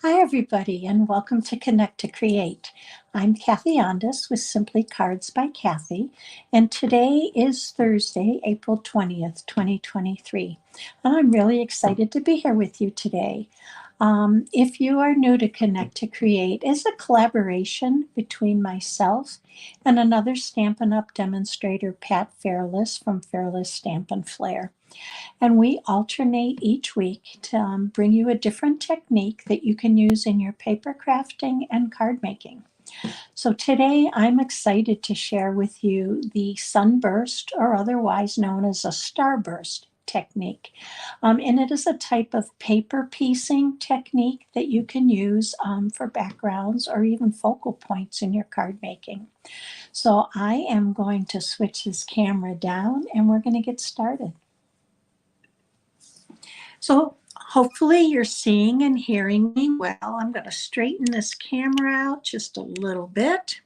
Hi, everybody, and welcome to Connect to Create. I'm Kathy Ondas with Simply Cards by Kathy, and today is Thursday, April 20th, 2023. And I'm really excited to be here with you today. If you are new to Connect to Create, it's a collaboration between myself and another Stampin' Up! Demonstrator, Pat Fairless from Fairless Stamp and Flair. And we alternate each week to bring you a different technique that you can use in your paper crafting and card making. So today I'm excited to share with you the Sunburst, or otherwise known as a Starburst technique. And it is a type of paper piecing technique that you can use for backgrounds or even focal points in your card making. So I am going to switch this camera down and we're going to get started. So hopefully you're seeing and hearing me well. I'm going to straighten this camera out just a little bit.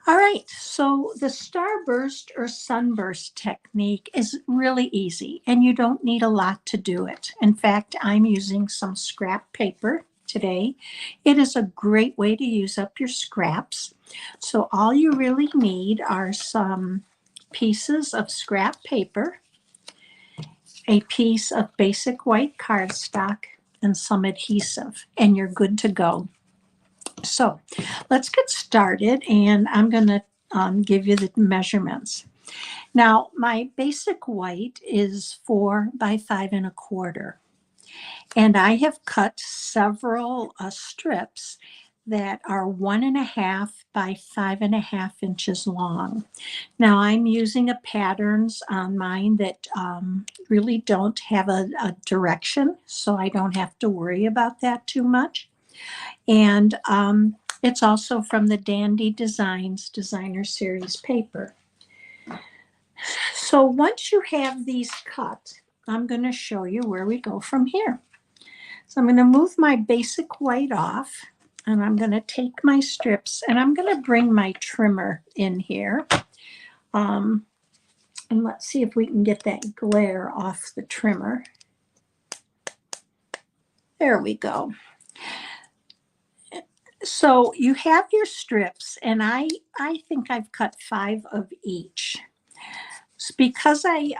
All right, so the Starburst or Sunburst technique is really easy and you don't need a lot to do it. In fact, I'm using some scrap paper today. It is a great way to use up your scraps. So all you really need are some pieces of scrap paper, a piece of basic white cardstock, and some adhesive, and you're good to go. So let's get started, and I'm going to give you the measurements. Now, my basic white is 4 by 5 1/4, and I have cut several strips that are 1 1/2 by 5 1/2 inches long. Now I'm using a patterns on mine that really don't have a direction, so I don't have to worry about that too much. And it's also from the Dandy Designs Designer Series paper. So once you have these cut, I'm going to show you where we go from here. So I'm going to move my basic white off, and I'm going to take my strips, and I'm going to bring my trimmer in here. And let's see if we can get that glare off the trimmer. There we go. So you have your strips, and I think I've cut 5 of each. It's because I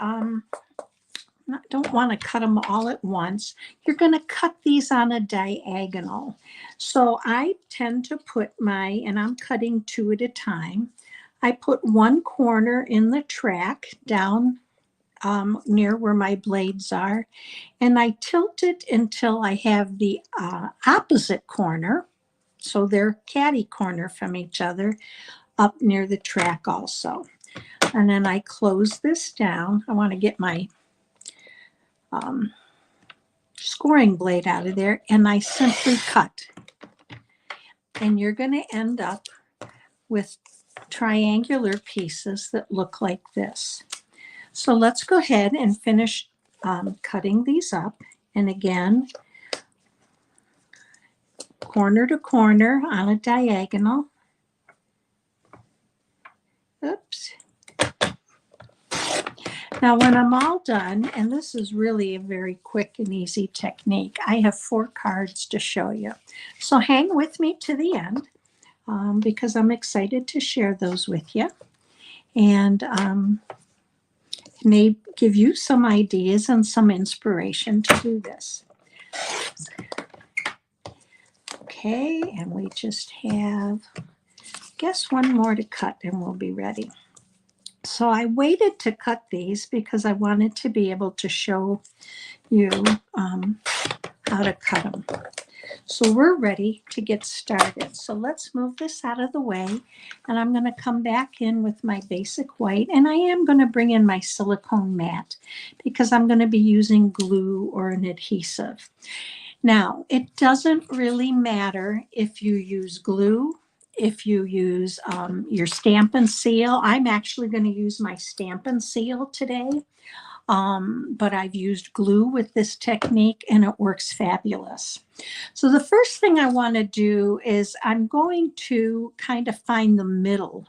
don't want to cut them all at once. You're going to cut these on a diagonal. So I tend to put and I'm cutting 2 at a time. I put one corner in the track down near where my blades are, and I tilt it until I have the opposite corner, so they're catty corner from each other, up near the track also. And then I close this down. I want to get my scoring blade out of there, and I simply cut. And you're going to end up with triangular pieces that look like this. So let's go ahead and finish cutting these up. And again, corner to corner on a diagonal. Oops. Now when I'm all done, and this is really a very quick and easy technique, I have 4 cards to show you. So hang with me to the end because I'm excited to share those with you. And may give you some ideas and some inspiration to do this. Okay, and we just have, I guess, one more to cut and we'll be ready. So I waited to cut these because I wanted to be able to show you how to cut them. So we're ready to get started. So let's move this out of the way, and I'm going to come back in with my basic white, and I am going to bring in my silicone mat because I'm going to be using glue or an adhesive. Now, it doesn't really matter if you use glue, if you use your Stampin' Seal. I'm actually going to use my Stampin' Seal today. But I've used glue with this technique and it works fabulous. So the first thing I want to do is I'm going to kind of find the middle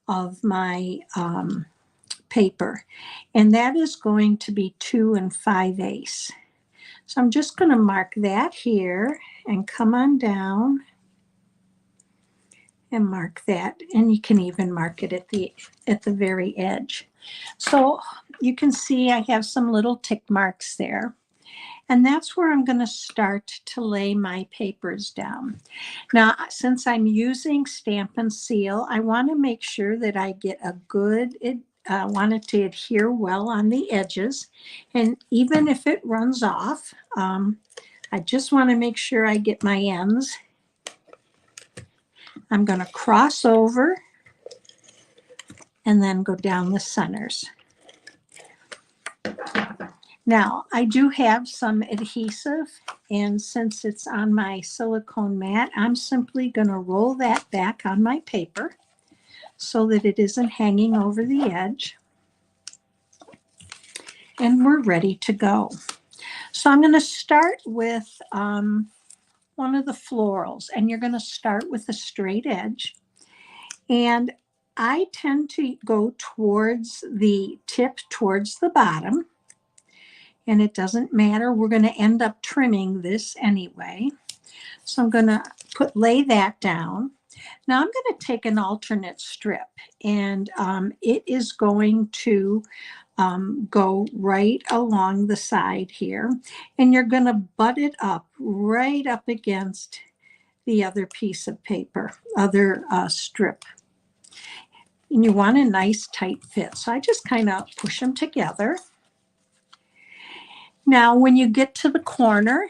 of my paper, and that is going to be 2 5/8. So I'm just going to mark that here and come on down and mark that. And you can even mark it at the very edge. So you can see I have some little tick marks there. And that's where I'm going to start to lay my papers down. Now, since I'm using Stamp and Seal, I want to make sure that I get a good, I want it to adhere well on the edges. And even if it runs off, I just want to make sure I get my ends. I'm going to cross over and then go down the centers. Now, I do have some adhesive, and since it's on my silicone mat, I'm simply going to roll that back on my paper so that it isn't hanging over the edge. And we're ready to go. So I'm going to start with one of the florals, and you're going to start with a straight edge. And I tend to go towards the tip, towards the bottom. And it doesn't matter. We're going to end up trimming this anyway. So I'm going to lay that down. Now I'm going to take an alternate strip, and it is going to go right along the side here. And you're going to butt it up right up against the other piece of paper, other strip. And you want a nice tight fit. So I just kind of push them together. Now, when you get to the corner,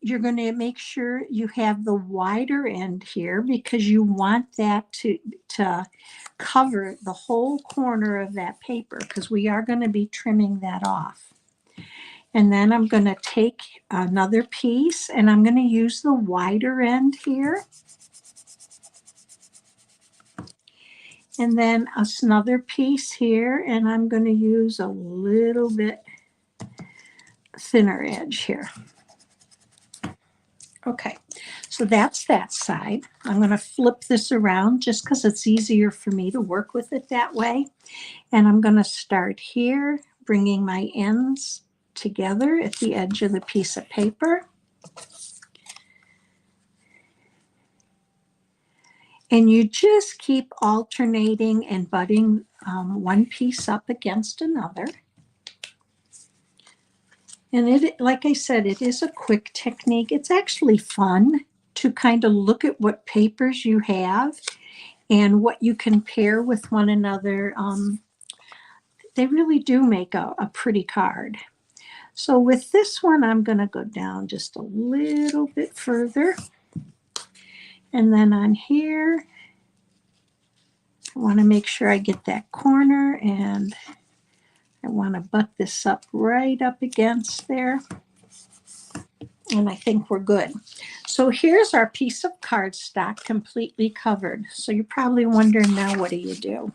you're going to make sure you have the wider end here because you want that to cover the whole corner of that paper because we are going to be trimming that off. And then I'm going to take another piece and I'm going to use the wider end here. And then another piece here, and I'm going to use a little bit thinner edge here. Okay, so that's that side. I'm going to flip this around just because it's easier for me to work with it that way. And I'm going to start here, bringing my ends together at the edge of the piece of paper. And you just keep alternating and butting one piece up against another. And it, like I said, it is a quick technique. It's actually fun to kind of look at what papers you have and what you can pair with one another. They really do make a pretty card. So with this one, I'm going to go down just a little bit further. And then on here, I want to make sure I get that corner, and I want to butt this up right up against there. And I think we're good. So here's our piece of cardstock completely covered. So you're probably wondering now, what do you do?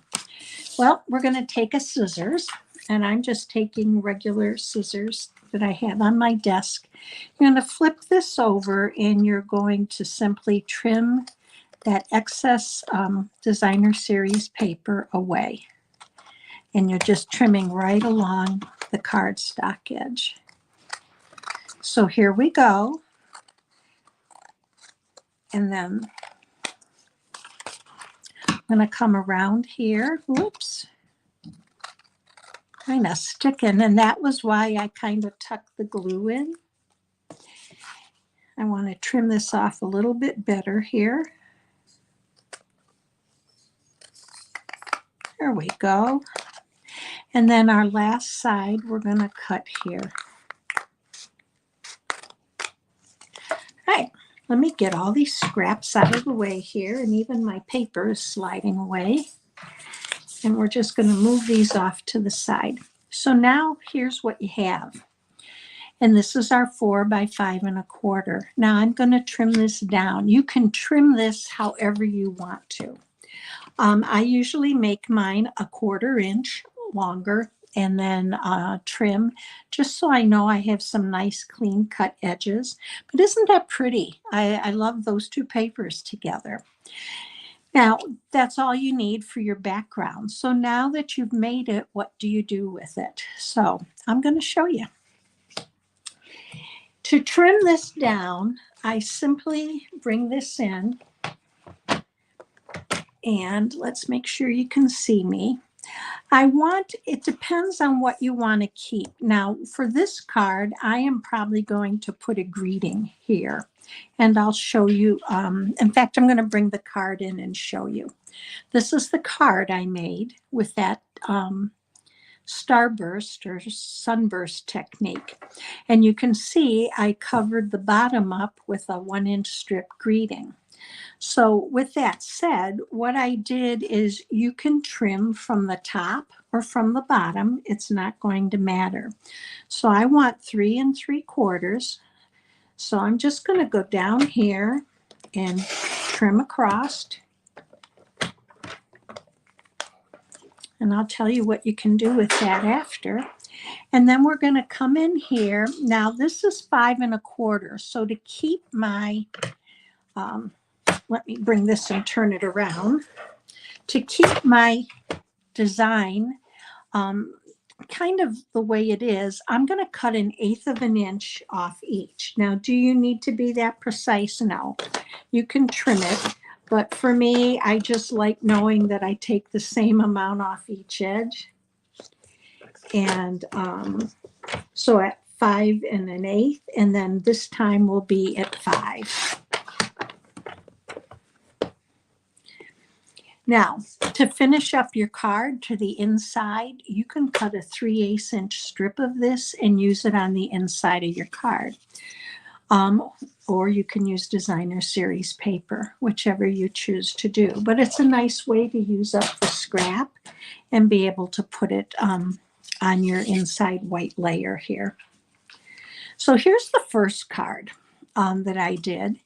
Well, we're going to take a scissors, and I'm just taking regular scissors that I have on my desk. You're going to flip this over, and you're going to simply trim that excess designer series paper away. And you're just trimming right along the cardstock edge. So here we go. And then I'm going to come around here. Whoops. Kind of sticking. And that was why I kind of tucked the glue in. I want to trim this off a little bit better here. There we go. And then our last side we're going to cut here. All right, let me get all these scraps out of the way here, and even my paper is sliding away. And we're just going to move these off to the side. So now here's what you have. And this is our 4 by 5 1/4. Now I'm going to trim this down. You can trim this however you want to. I usually make mine 1/4 inch longer and then trim just so I know I have some nice clean cut edges. But isn't that pretty? I love those two papers together. Now, that's all you need for your background. So now that you've made it, what do you do with it? So I'm going to show you. To trim this down, I simply bring this in, and let's make sure you can see me. It depends on what you want to keep. Now, for this card, I am probably going to put a greeting here, and I'll show you. In fact, I'm going to bring the card in and show you. This is the card I made with that Starburst or Sunburst technique. And you can see I covered the bottom up with a 1-inch strip greeting. So with that said, what I did is you can trim from the top or from the bottom. It's not going to matter. So I want 3 3/4. So I'm just going to go down here and trim across. And I'll tell you what you can do with that after. And then we're going to come in here. Now this is 5 1/4. So to keep my, let me bring this and turn it around. To keep my design kind of the way it is, I'm going to cut 1/8 of an inch off each. Now, do you need to be that precise? No, you can trim it. But for me, I just like knowing that I take the same amount off each edge. And so at 5 1/8, and then this time we'll be at 5. Now, to finish up your card to the inside, you can cut a 3/8 inch strip of this and use it on the inside of your card. Or you can use designer series paper, whichever you choose to do. But it's a nice way to use up the scrap and be able to put it on your inside white layer here. So here's the first card that I did.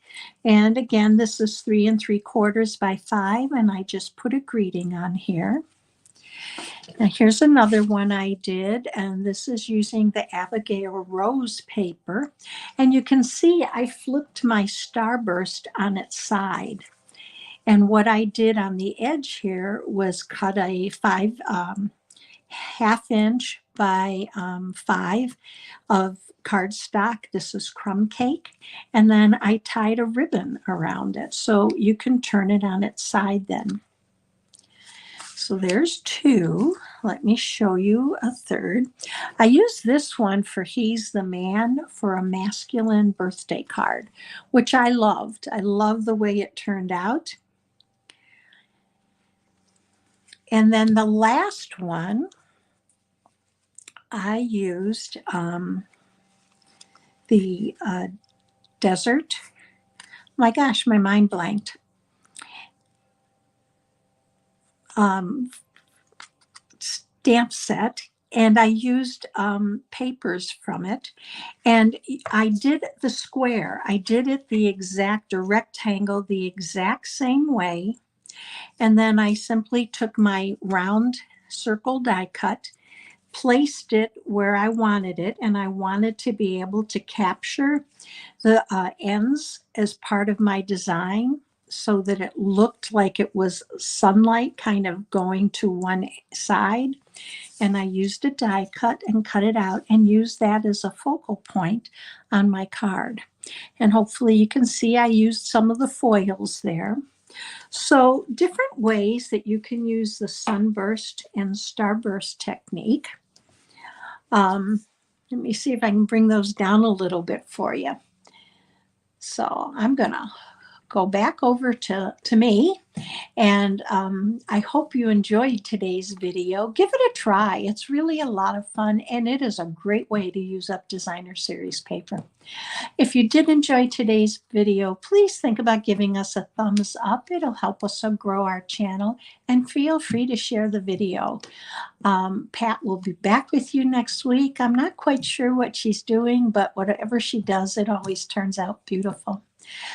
And again, this is 3 3/4 by 5, and I just put a greeting on here. And here's another one I did, and this is using the Abigail Rose paper. And you can see I flipped my Starburst on its side. And what I did on the edge here was cut a 5 1/2 inch by 5 of cardstock. This is crumb cake. And then I tied a ribbon around it. So you can turn it on its side then. So there's 2. Let me show you a third. I used this one for He's the Man for a masculine birthday card, which I loved. I love the way it turned out. And then the last one, I used the desert. My gosh, my mind blanked. Stamp set, and I used papers from it, and I did the square. I did it the rectangle the exact same way, and then I simply took my round circle die cut, placed it where I wanted it, and I wanted to be able to capture the ends as part of my design so that it looked like it was sunlight kind of going to one side. And I used a die cut and cut it out and used that as a focal point on my card. And hopefully you can see I used some of the foils there. So different ways that you can use the Sunburst and Starburst technique. Let me see if I can bring those down a little bit for you. So I'm going to go back over to me, and I hope you enjoyed today's video. Give it a try. It's really a lot of fun, and it is a great way to use up designer series paper. If you did enjoy today's video, please think about giving us a thumbs up. It'll help us to grow our channel, and feel free to share the video. Pat will be back with you next week. I'm not quite sure what she's doing, but whatever she does, it always turns out beautiful.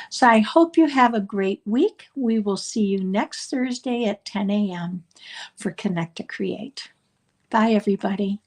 So I hope you have a great week. We will see you next Thursday at 10 a.m. for Connect to Create. Bye, everybody.